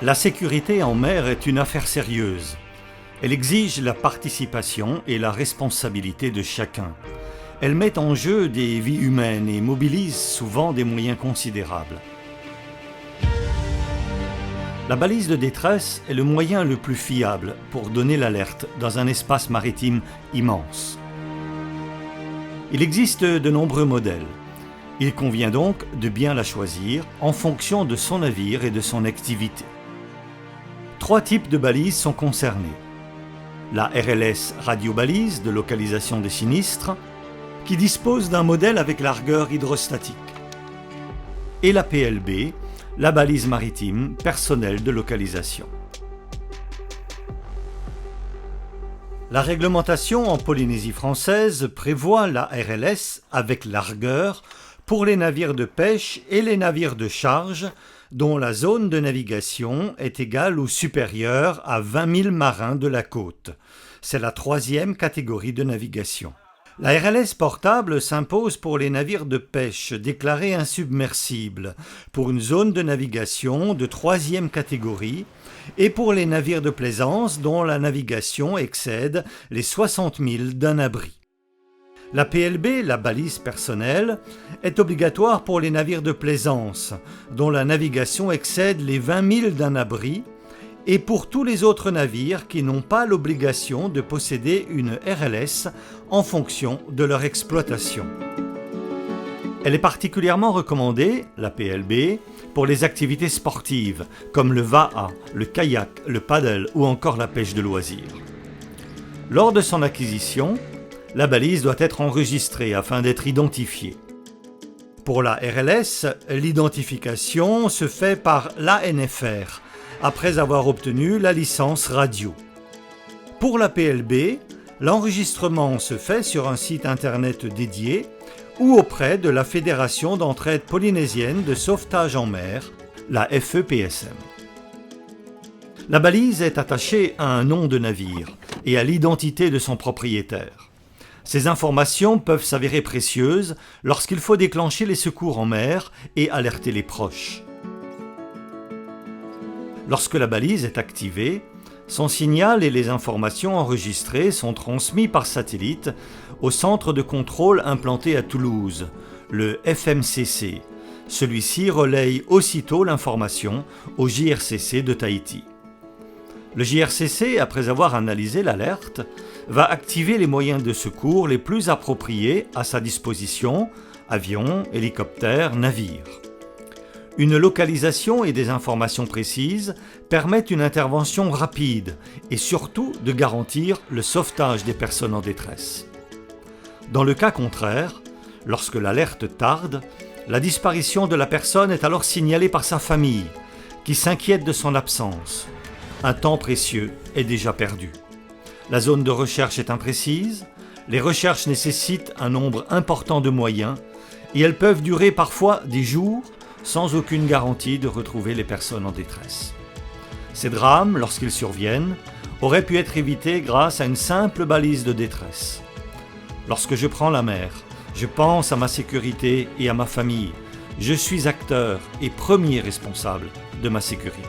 La sécurité en mer est une affaire sérieuse. Elle exige la participation et la responsabilité de chacun. Elle met en jeu des vies humaines et mobilise souvent des moyens considérables. La balise de détresse est le moyen le plus fiable pour donner l'alerte dans un espace maritime immense. Il existe de nombreux modèles. Il convient donc de bien la choisir en fonction de son navire et de son activité. 3 types de balises sont concernés. La RLS radiobalise de localisation des sinistres, qui dispose d'un modèle avec largueur hydrostatique. Et la PLB, la balise maritime personnelle de localisation. La réglementation en Polynésie française prévoit la RLS avec largueur pour les navires de pêche et les navires de charge dont la zone de navigation est égale ou supérieure à 20 000 marins de la côte. C'est la 3e catégorie de navigation. La RLS portable s'impose pour les navires de pêche déclarés insubmersibles, pour une zone de navigation de 3e catégorie, et pour les navires de plaisance dont la navigation excède les 60 000 d'un abri. La PLB, la balise personnelle, est obligatoire pour les navires de plaisance, dont la navigation excède les 20 000 d'un abri, et pour tous les autres navires qui n'ont pas l'obligation de posséder une RLS en fonction de leur exploitation. Elle est particulièrement recommandée, la PLB, pour les activités sportives, comme le VAA, le kayak, le paddle ou encore la pêche de loisirs. Lors de son acquisition, la balise doit être enregistrée afin d'être identifiée. Pour la RLS, l'identification se fait par l'ANFR, après avoir obtenu la licence radio. Pour la PLB, l'enregistrement se fait sur un site internet dédié ou auprès de la Fédération d'entraide polynésienne de sauvetage en mer, la FEPSM. La balise est attachée à un nom de navire et à l'identité de son propriétaire. Ces informations peuvent s'avérer précieuses lorsqu'il faut déclencher les secours en mer et alerter les proches. Lorsque la balise est activée, son signal et les informations enregistrées sont transmis par satellite au centre de contrôle implanté à Toulouse, le FMCC. Celui-ci relaye aussitôt l'information au JRCC de Tahiti. Le JRCC, après avoir analysé l'alerte, va activer les moyens de secours les plus appropriés à sa disposition, avions, hélicoptères, navires. Une localisation et des informations précises permettent une intervention rapide et surtout de garantir le sauvetage des personnes en détresse. Dans le cas contraire, lorsque l'alerte tarde, la disparition de la personne est alors signalée par sa famille, qui s'inquiète de son absence. Un temps précieux est déjà perdu. La zone de recherche est imprécise, les recherches nécessitent un nombre important de moyens et elles peuvent durer parfois des jours sans aucune garantie de retrouver les personnes en détresse. Ces drames, lorsqu'ils surviennent, auraient pu être évités grâce à une simple balise de détresse. Lorsque je prends la mer, je pense à ma sécurité et à ma famille. Je suis acteur et premier responsable de ma sécurité.